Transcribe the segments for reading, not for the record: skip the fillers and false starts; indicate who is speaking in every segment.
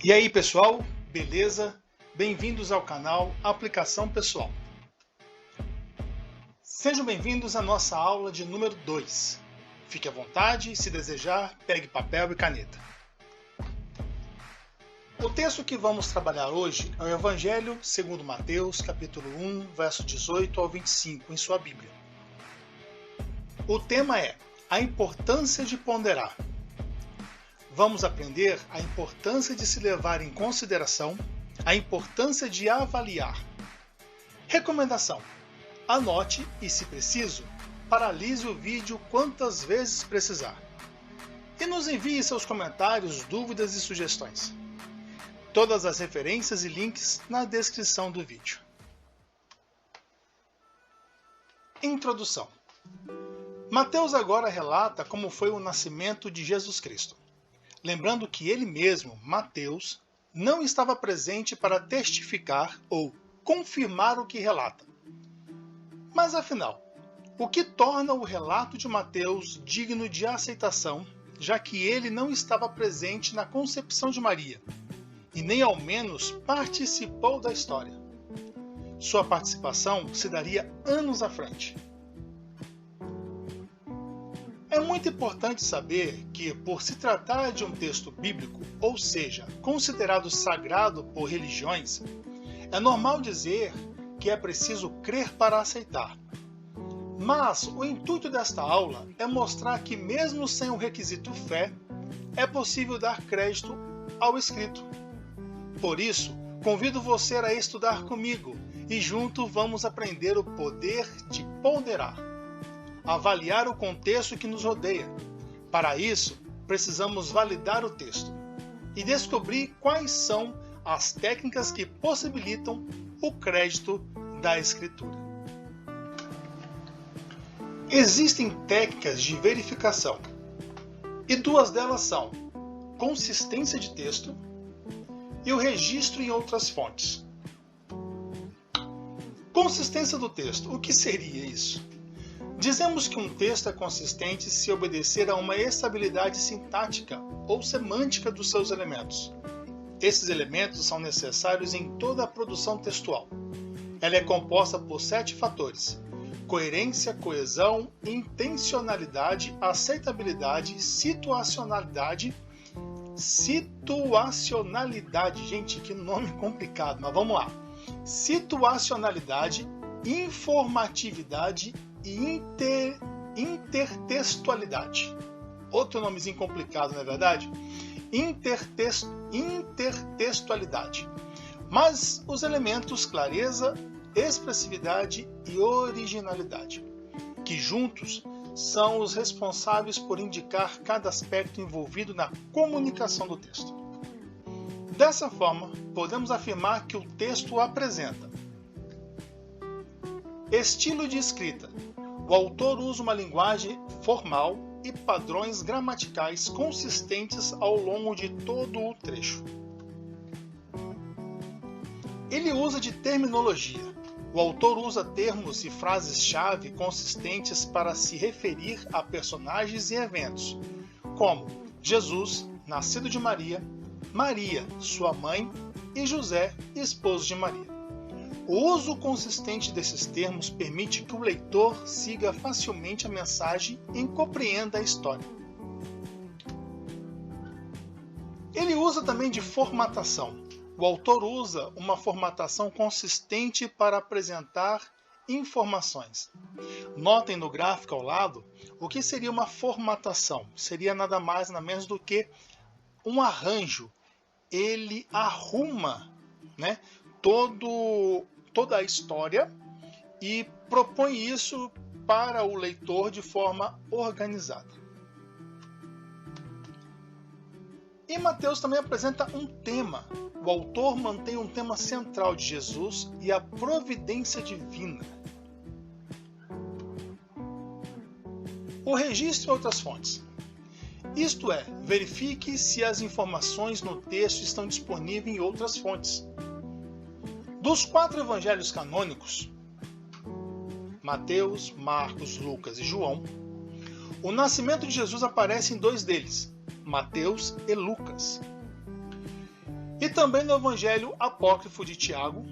Speaker 1: E aí pessoal, beleza? Bem-vindos ao canal Aplicação Pessoal. Sejam bem-vindos à nossa aula de número 2. Fique à vontade e, se desejar, pegue papel e caneta. O texto que vamos trabalhar hoje é o Evangelho segundo Mateus, capítulo 1, verso 18 ao 25, em sua Bíblia. O tema é a importância de ponderar. Vamos aprender a importância de se levar em consideração, a importância de avaliar. Recomendação: anote e, se preciso, paralise o vídeo quantas vezes precisar. E nos envie seus comentários, dúvidas e sugestões. Todas as referências e links na descrição do vídeo. Introdução. Mateus agora relata como foi o nascimento de Jesus Cristo. Lembrando que ele mesmo, Mateus, não estava presente para testificar ou confirmar o que relata. Mas afinal, o que torna o relato de Mateus digno de aceitação, já que ele não estava presente na concepção de Maria, e nem ao menos participou da história? Sua participação se daria anos à frente. É muito importante saber que, por se tratar de um texto bíblico, ou seja, considerado sagrado por religiões, é normal dizer que é preciso crer para aceitar. Mas o intuito desta aula é mostrar que, mesmo sem o requisito fé, é possível dar crédito ao escrito. Por isso, convido você a estudar comigo e junto vamos aprender o poder de ponderar. Avaliar o contexto que nos rodeia. Para isso, precisamos validar o texto e descobrir quais são as técnicas que possibilitam o crédito da escritura. Existem técnicas de verificação, e duas delas são consistência de texto e o registro em outras fontes. Consistência do texto. O que seria isso? Dizemos que um texto é consistente se obedecer a uma estabilidade sintática ou semântica dos seus elementos. Esses elementos são necessários em toda a produção textual. Ela é composta por 7 fatores: coerência, coesão, intencionalidade, aceitabilidade, situacionalidade. Gente, que nome complicado, mas vamos lá. Situacionalidade, informatividade e intertextualidade. Outro nomezinho complicado, não é verdade? Intertextualidade. Mas os elementos clareza, expressividade e originalidade, que juntos são os responsáveis por indicar cada aspecto envolvido na comunicação do texto. Dessa forma, podemos afirmar que o texto apresenta estilo de escrita. O autor usa uma linguagem formal e padrões gramaticais consistentes ao longo de todo o trecho. Ele usa de terminologia. O autor usa termos e frases-chave consistentes para se referir a personagens e eventos, como Jesus, nascido de Maria, Maria, sua mãe, e José, esposo de Maria. O uso consistente desses termos permite que o leitor siga facilmente a mensagem e compreenda a história. Ele usa também de formatação. O autor usa uma formatação consistente para apresentar informações. Notem no gráfico ao lado o que seria uma formatação. Seria nada mais nada menos do que um arranjo. Ele arruma, toda a história e propõe isso para o leitor de forma organizada. E Mateus também apresenta um tema. O autor mantém um tema central de Jesus e a providência divina. O registro em outras fontes. Isto é, verifique se as informações no texto estão disponíveis em outras fontes. Dos 4 evangelhos canônicos, Mateus, Marcos, Lucas e João, o nascimento de Jesus aparece em 2 deles, Mateus e Lucas. e também no Evangelho Apócrifo de Tiago,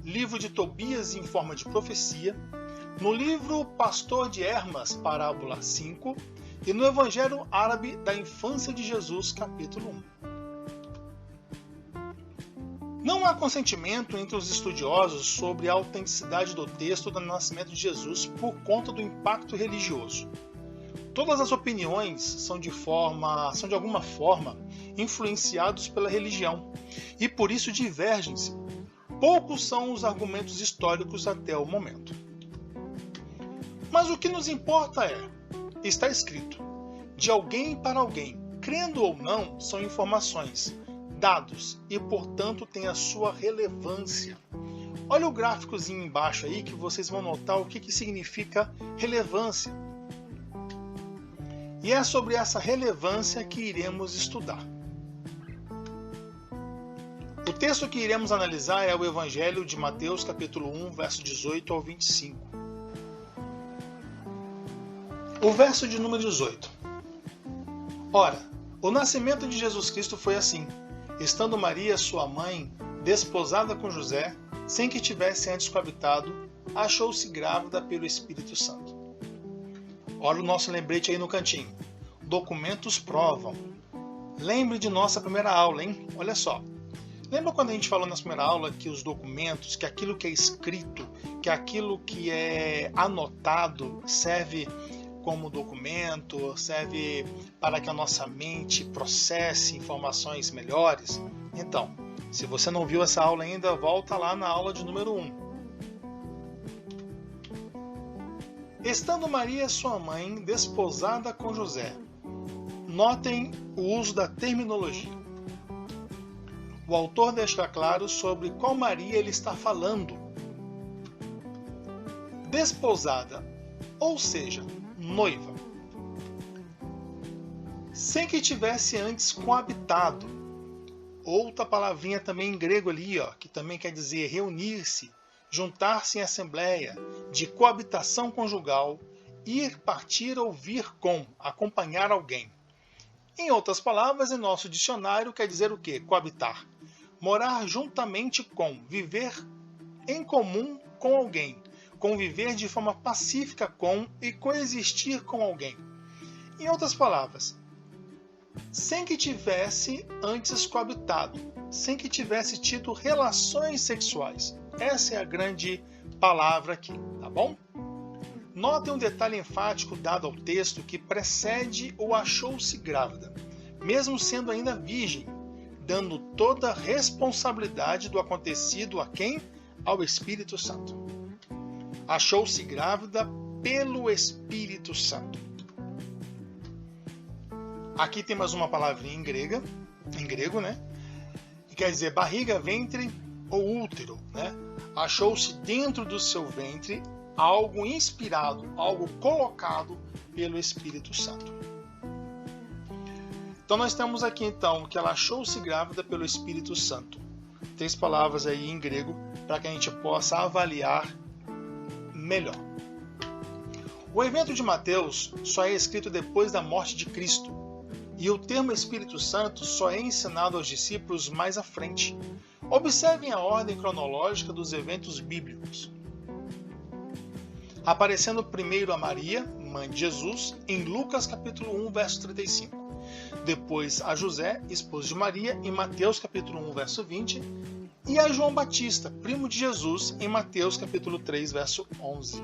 Speaker 1: livro de Tobias em forma de profecia, no livro Pastor de Hermas, parábola 5, e no Evangelho Árabe da Infância de Jesus, capítulo 1. Não há consentimento entre os estudiosos sobre a autenticidade do texto do nascimento de Jesus por conta do impacto religioso. Todas as opiniões são de alguma forma influenciados pela religião e por isso divergem-se. Poucos são os argumentos históricos até o momento. Mas o que nos importa está escrito, de alguém para alguém, crendo ou não, são informações, dados e, portanto, tem a sua relevância. Olha o gráficozinho embaixo aí que vocês vão notar o que significa relevância. E é sobre essa relevância que iremos estudar. O texto que iremos analisar é o Evangelho de Mateus, capítulo 1, verso 18 ao 25. O verso de número 18. Ora, o nascimento de Jesus Cristo foi assim, estando Maria, sua mãe, desposada com José, sem que tivesse antes coabitado, achou-se grávida pelo Espírito Santo. Olha o nosso lembrete aí no cantinho. Documentos provam. Lembre de nossa primeira aula, hein? Olha só. Lembra quando a gente falou na primeira aula que os documentos, que aquilo que é escrito, que aquilo que é anotado serve como documento, serve para que a nossa mente processe informações melhores? Então, se você não viu essa aula ainda, volta lá na aula de número 1. Estando Maria, sua mãe, desposada com José. Notem o uso da terminologia. O autor deixa claro sobre qual Maria ele está falando. Desposada, ou seja, noiva. Sem que tivesse antes coabitado. Outra palavrinha também em grego ali, que também quer dizer reunir-se, juntar-se em assembleia, de coabitação conjugal, ir, partir ou vir com, acompanhar alguém. Em outras palavras, em nosso dicionário quer dizer o quê? Coabitar. Morar juntamente com, viver em comum com alguém, conviver de forma pacífica com e coexistir com alguém. Em outras palavras, sem que tivesse antes coabitado, sem que tivesse tido relações sexuais. Essa é a grande palavra aqui, tá bom? Notem um detalhe enfático dado ao texto que precede o achou-se grávida, mesmo sendo ainda virgem, dando toda a responsabilidade do acontecido a quem? Ao Espírito Santo. Achou-se grávida pelo Espírito Santo. Aqui tem mais uma palavrinha em grego, né? Que quer dizer barriga, ventre ou útero, né? Achou-se dentro do seu ventre algo inspirado, algo colocado pelo Espírito Santo. Então nós temos aqui então que ela achou-se grávida pelo Espírito Santo. 3 palavras aí em grego para que a gente possa avaliar melhor. O evento de Mateus só é escrito depois da morte de Cristo e o termo Espírito Santo só é ensinado aos discípulos mais à frente. Observem a ordem cronológica dos eventos bíblicos. Aparecendo primeiro a Maria, mãe de Jesus, em Lucas capítulo 1, verso 35. Depois a José, esposo de Maria, em Mateus capítulo 1, verso 20. E a João Batista, primo de Jesus, em Mateus capítulo 3, verso 11.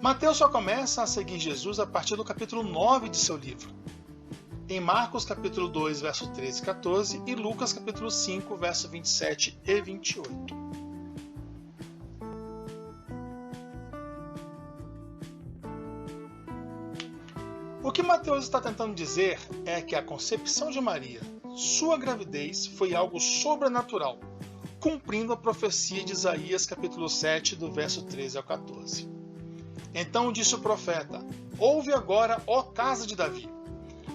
Speaker 1: Mateus só começa a seguir Jesus a partir do capítulo 9 de seu livro. Em Marcos capítulo 2, verso 13 e 14 e Lucas capítulo 5, verso 27 e 28. O que Mateus está tentando dizer é que a concepção de Maria, sua gravidez, foi algo sobrenatural, cumprindo a profecia de Isaías capítulo 7, do verso 13 ao 14. Então disse o profeta: ouve agora, ó casa de Davi.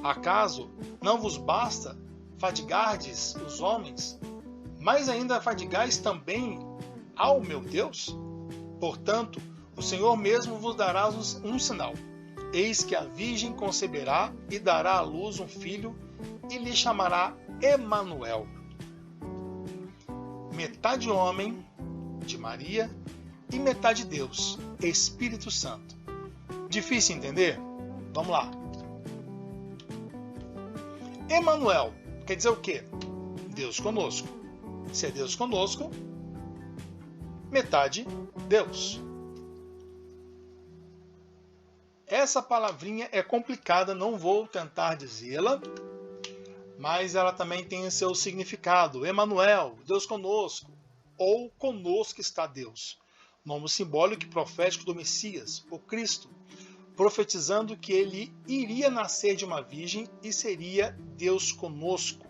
Speaker 1: Acaso não vos basta fadigardes os homens, mas ainda fadigais também ao meu Deus? Portanto, o Senhor mesmo vos dará um sinal. Eis que a virgem conceberá e dará à luz um filho e lhe chamará Emanuel. Metade homem, de Maria, e metade Deus, Espírito Santo. Difícil entender? Vamos lá. Emanuel quer dizer o quê? Deus conosco. Se é Deus conosco, metade Deus. Essa palavrinha é complicada, não vou tentar dizê-la, mas ela também tem seu significado. Emanuel, Deus conosco, ou conosco está Deus. Nome simbólico e profético do Messias, o Cristo, profetizando que ele iria nascer de uma virgem e seria Deus conosco.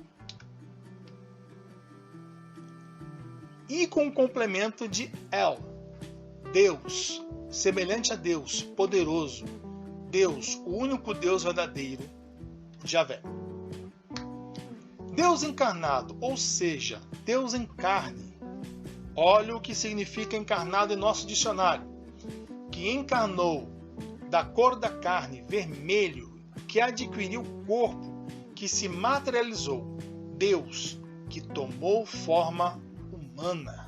Speaker 1: E com o complemento de El, Deus, semelhante a Deus, poderoso, Deus, o único Deus verdadeiro, Javé. Deus encarnado, ou seja, Deus em carne. Olha o que significa encarnado em nosso dicionário. Que encarnou da cor da carne, vermelho, que adquiriu corpo, que se materializou. Deus, que tomou forma humana.